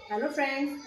Hello friends,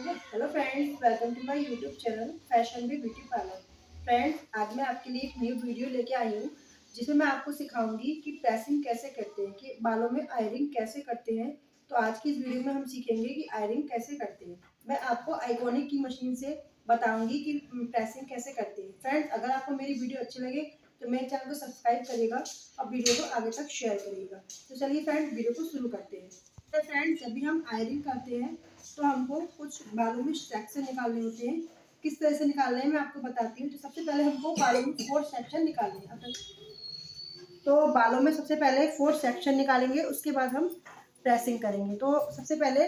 welcome to my YouTube channel fashion भी beauty parlour. Friends, आज मैं आपके लिए एक न्यू वीडियो लेके आई हूँ जिसमें मैं आपको सिखाऊंगी कि प्रेसिंग कैसे करते हैं, कि बालों में आयरिंग कैसे करते हैं। तो आज की इस वीडियो में हम सीखेंगे कि आयरिंग कैसे करते हैं। मैं आपको आइकॉनिक की मशीन से बताऊंगी कि प्रेसिंग कैसे करते हैं। फ्रेंड्स, अगर आपको मेरी वीडियो अच्छी लगे तो मेरे चैनल को सब्सक्राइब करिएगा और वीडियो को आगे तक शेयर करिएगा। तो चलिए फ्रेंड्स, वीडियो को शुरू करते हैं। तो फ्रेंड्स, जब भी हम आयरिंग करते हैं तो हमको कुछ बालों में सेक्शन निकालने होते हैं। किस तरह से निकालने हैं मैं आपको बताती हूँ। तो सबसे पहले हमको बालों में 4 सेक्शन निकालने हैं। तो बालों में सबसे पहले 4 सेक्शन निकालेंगे, उसके बाद हम प्रेसिंग करेंगे। तो सबसे पहले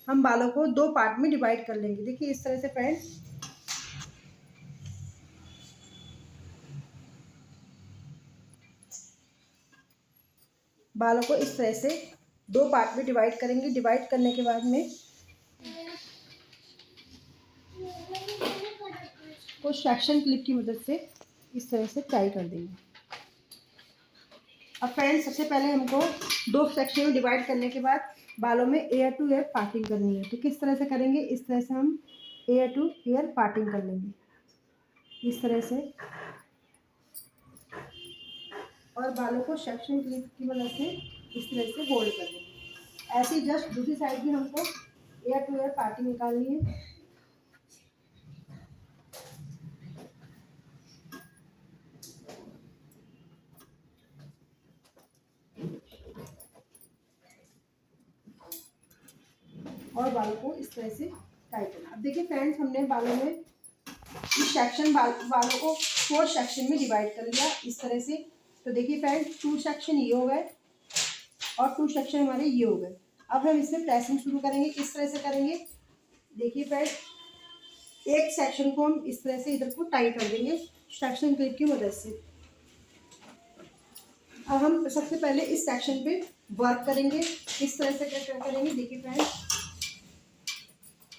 हम बालों को 2 पार्ट में डिवाइड कर लेंगे। देखिए इस तरह से फ्रेंड्स, बालों को इस तरह से 2 पार्ट में डिवाइड करेंगे। डिवाइड करने के बाद में कुछ सेक्शन क्लिप की मदद से इस तरह से टाई कर देंगे। अब फ्रेंड्स, सबसे पहले हमको 2 सेक्शन में डिवाइड करने के बाद बालों में एयर टू एयर पार्टिंग करनी है। तो किस तरह से करेंगे, इस तरह से हम एयर टू एयर पार्टिंग कर लेंगे इस तरह से, और बालों को सेक्शन क्लिप की मदद से इस तरह से होल्ड कर देंगे। ऐसे ही जस्ट दूसरी साइड भी हमको एयर टू एयर पार्टिंग निकालनी है। और बालों को इस तरह से टाइट करना। अब देखिए फ्रेंड्स, हमने बालों में इस सेक्शन बालों को 4 सेक्शन में डिवाइड कर लिया इस तरह से। तो देखिए फ्रेंड्स, 2 सेक्शन ये हो गए और 2 सेक्शन हमारे ये हो गए। अब हम इसमें प्रेसिंग शुरू करेंगे। किस तरह से करेंगे, देखिए फ्रेंड्स, एक सेक्शन को हम इस तरह से इधर को टाइट कर देंगे सेक्शन क्लिप की मदद से। अब हम सबसे पहले इस सेक्शन पे वर्क करेंगे। इस तरह से क्या करेंगे, देखिए फ्रेंड्स।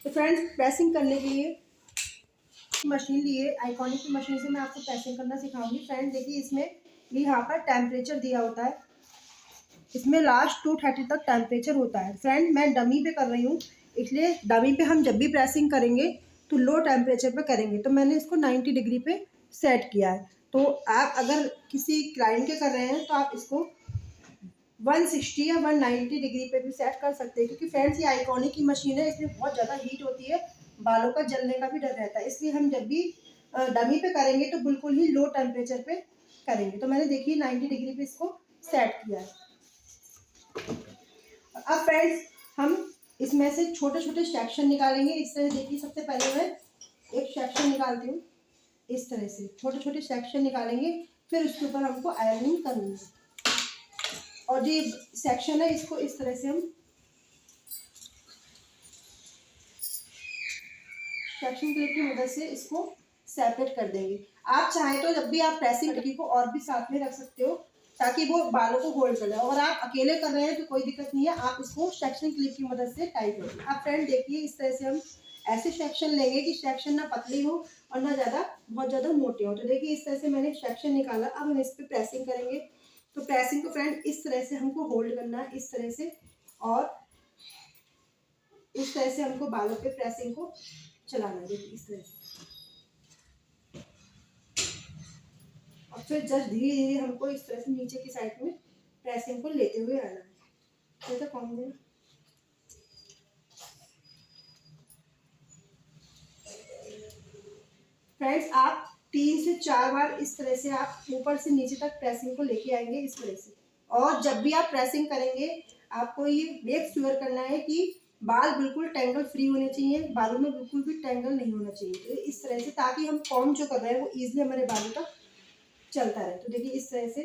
तो फ्रेंड्स, प्रेसिंग करने के लिए मशीन लिए, आइकॉनिक की मशीन से मैं आपको प्रेसिंग करना सिखाऊंगी। फ्रेंड देखिए, इसमें ये यहाँ पर टेम्परेचर दिया होता है। इसमें लास्ट 230 तक टेम्परेचर होता है। फ्रेंड, मैं डमी पे कर रही हूँ, इसलिए डमी पे हम जब भी प्रेसिंग करेंगे तो लो टेम्परेचर पे करेंगे। तो मैंने इसको 90 डिग्री पे सेट किया है। तो आप अगर किसी क्लाइंट के कर रहे हैं तो आप इसको 160 या 190 डिग्री पे भी सेट कर सकते हैं, क्योंकि फ्रेंड्स ये आइकॉनिक की मशीन है, इसमें बहुत ज़्यादा हीट होती है, बालों का जलने का भी डर रहता है। इसलिए हम जब भी डमी पे करेंगे तो बिल्कुल ही लो टेम्परेचर पे करेंगे। तो मैंने देखिए 90 डिग्री पे इसको सेट किया है। अब फ्रेंड्स, हम इसमें से छोटे छोटे सेक्शन निकालेंगे इस तरह। देखिए सबसे पहले मैं एक सेक्शन निकालती हूँ इस तरह से, छोटे छोटे सेक्शन निकालेंगे, फिर उसके ऊपर हमको आयरनिंग करनी है। और जो सेक्शन है इसको इस तरह से हम सेक्शन क्लिप की मदद से इसको सेपरेट कर देंगे। आप चाहें तो जब भी आप प्रेसिंग क्लिप को और भी साथ में रख सकते हो ताकि वो बालों को होल्ड कर ले। अगर आप अकेले कर रहे हैं तो कोई दिक्कत नहीं है, आप इसको सेक्शन क्लिप की मदद से टाइट कर दें। आप फ्रेंड देखिए, इस तरह से हम ऐसे सेक्शन लेंगे कि सेक्शन ना पतली हो और ना बहुत ज़्यादा मोटे हो। तो देखिए इस तरह से मैंने सेक्शन निकाला। अब हम इस पर प्रेसिंग करेंगे। तो प्रेसिंग को फ्रेंड इस तरह से हमको होल्ड करना है इस तरह से, और इस तरह से हमको बालों पे प्रेसिंग को चलाना है। देखिए इस तरह से, और फिर जस्ट धीरे धीरे हमको इस तरह से नीचे की साइड में प्रेसिंग को लेते हुए आना है। तो कौन देना फ्रेंड्स, आप 3 से 4 बार इस तरह से आप ऊपर से नीचे तक प्रेसिंग को लेके आएंगे इस तरह से। और जब भी आप प्रेसिंग करेंगे आपको ये मेक श्योर करना है कि बाल बिल्कुल टेंगल फ्री होने चाहिए, बालों में बिल्कुल भी टेंगल नहीं होना चाहिए। तो इस तरह से, ताकि हम कॉम्ब जो कर रहे हैं वो इजिली हमारे बालों तक चलता रहे। तो देखिए इस तरह से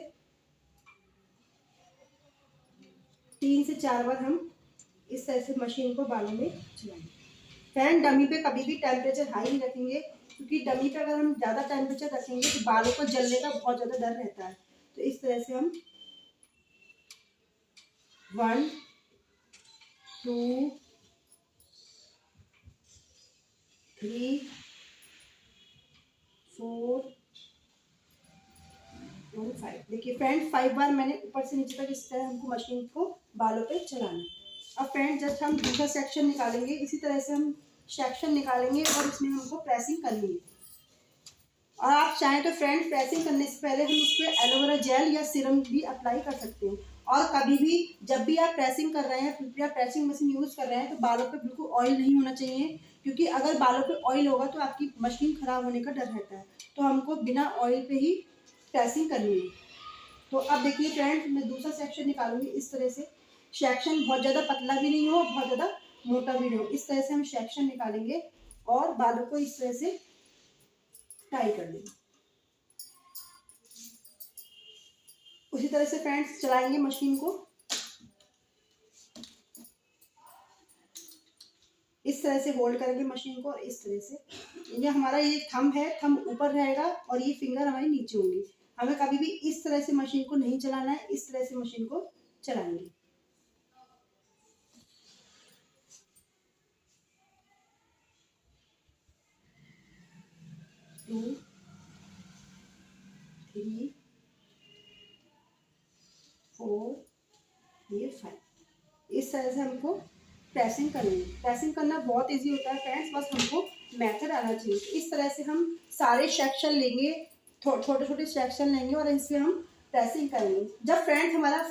3 से 4 बार हम इस तरह से मशीन को बालों में चलाएंगे। फैन डमी पे कभी भी टेम्परेचर हाई नहीं रखेंगे, क्योंकि डमी पे अगर हम ज़्यादा टेम्परेचर रखेंगे तो बालों को जलने का बहुत ज़्यादा डर रहता है। तो इस तरह से हम 1 2 3 4 5, देखिए फ्रेंड 5 बार मैंने ऊपर से नीचे तक इस तरह हमको मशीन को बालों पे चलाना है। अब फ्रेंड जस्ट हम दूसरा सेक्शन निकालेंगे, इसी तरह से हम सेक्शन निकालेंगे और इसमें हमको प्रेसिंग करनी है। और आप चाहें तो फ्रेंड प्रेसिंग करने से पहले हम इस पर एलोवेरा जेल या सीरम भी अप्लाई कर सकते हैं। और कभी भी जब भी आप प्रेसिंग कर रहे हैं या प्रेसिंग मशीन यूज़ कर रहे हैं तो बालों पे बिल्कुल ऑयल नहीं होना चाहिए, क्योंकि अगर बालों पे ऑयल होगा तो आपकी मशीन खराब होने का डर रहता है। तो हमको बिना ऑयल पे ही प्रेसिंग करनी है। तो अब देखिए फ्रेंड, मैं दूसरा सेक्शन निकालूंगी इस तरह से। सेक्शन बहुत ज़्यादा पतला भी नहीं हो, बहुत ज़्यादा मोटा भी नहीं हो, इस तरह से हम सेक्शन निकालेंगे और बालों को इस तरह से टाई कर देंगे। उसी तरह से फ्रेंड्स चलाएंगे मशीन को इस तरह से, होल्ड करेंगे मशीन को और इस तरह से। ये हमारा ये थंब है, थंब ऊपर रहेगा और ये फिंगर हमारी नीचे होंगी। हमें कभी भी इस तरह से मशीन को नहीं चलाना है, इस तरह से मशीन को चलाएंगे। टू, थ्री, फोर, ये 5, इस तरह से हमको प्रेसिंग करनी है। प्रेसिंग करना बहुत इजी होता है फ्रेंड्स, बस हमको मेथड आना चाहिए। इस तरह से हम सारे सेक्शन लेंगे, छोटे छोटे सेक्शन लेंगे और इससे हम प्रेसिंग करेंगे। जब फ्रेंड्स हमारा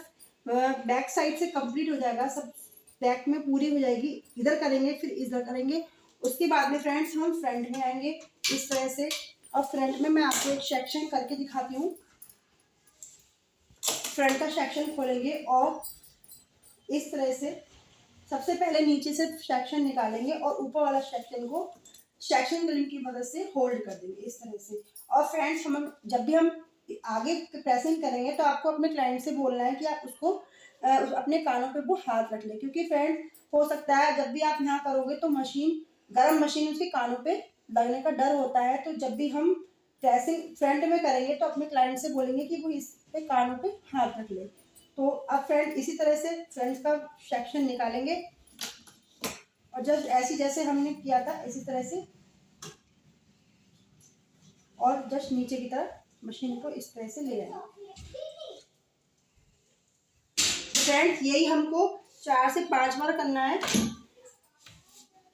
बैक साइड से कंप्लीट हो जाएगा, सब बैक में पूरी हो जाएगी, इधर करेंगे फिर इधर करेंगे, उसके बाद में फ्रेंड्स हम फ्रंट में आएंगे इस तरह से। और फ्रंट में मैं आपको एक सेक्शन करके दिखाती हूँ। फ्रंट का सेक्शन खोलेंगे और इस तरह से सबसे पहले नीचे से सेक्शन निकालेंगे और ऊपर वाला सेक्शन को सेक्शन क्लिप की मदद से होल्ड कर देंगे इस तरह से। और फ्रेंड्स हम जब भी हम आगे प्रेसिंग करेंगे तो आपको अपने क्लाइंट से बोलना है कि आप उसको अपने कानों पे वो हाथ रख लें, क्योंकि फ्रेंड हो सकता है जब भी आप यहाँ करोगे तो मशीन, गर्म मशीन उसके कानों पे लगने का डर होता है। तो जब भी हम प्रेसिंग फ्रंट में करेंगे तो अपने क्लाइंट से बोलेंगे कि वो इस पे कानों पे हाथ रख ले। तो अब फ्रेंड इसी तरह से फ्रंट का सेक्शन निकालेंगे और जस्ट ऐसे जैसे हमने किया था इसी तरह से, और जस्ट नीचे की तरफ मशीन को इस तरह से ले आएंगे। फ्रेंड्स यही हमको 4 से 5 बार करना है।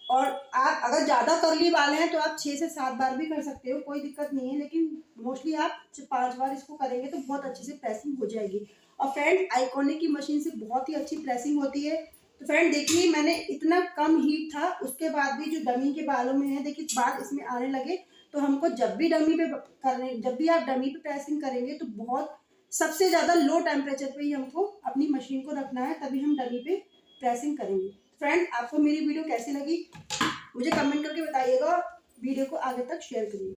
और आप अगर ज़्यादा कर्ली वाले हैं तो आप 6 से 7 बार भी कर सकते हो, कोई दिक्कत नहीं है, लेकिन मोस्टली आप 5 बार इसको करेंगे तो बहुत अच्छे से प्रेसिंग हो जाएगी। और फ्रेंड आइकॉनिक की मशीन से बहुत ही अच्छी प्रेसिंग होती है। तो फ्रेंड देखिए मैंने इतना कम हीट था, उसके बाद भी जो डमी के बालों में है देखिए बाल इसमें आने लगे। तो हमको जब भी डमी पे करें, जब भी आप डमी पे प्रेसिंग करेंगे तो बहुत सबसे ज़्यादा लो टेम्परेचर पे ही हमको अपनी मशीन को रखना है, तभी हम डमी पे प्रेसिंग करेंगे। फ्रेंड आपको मेरी वीडियो कैसी लगी मुझे कमेंट करके बताइएगा, वीडियो को आगे तक शेयर करिए।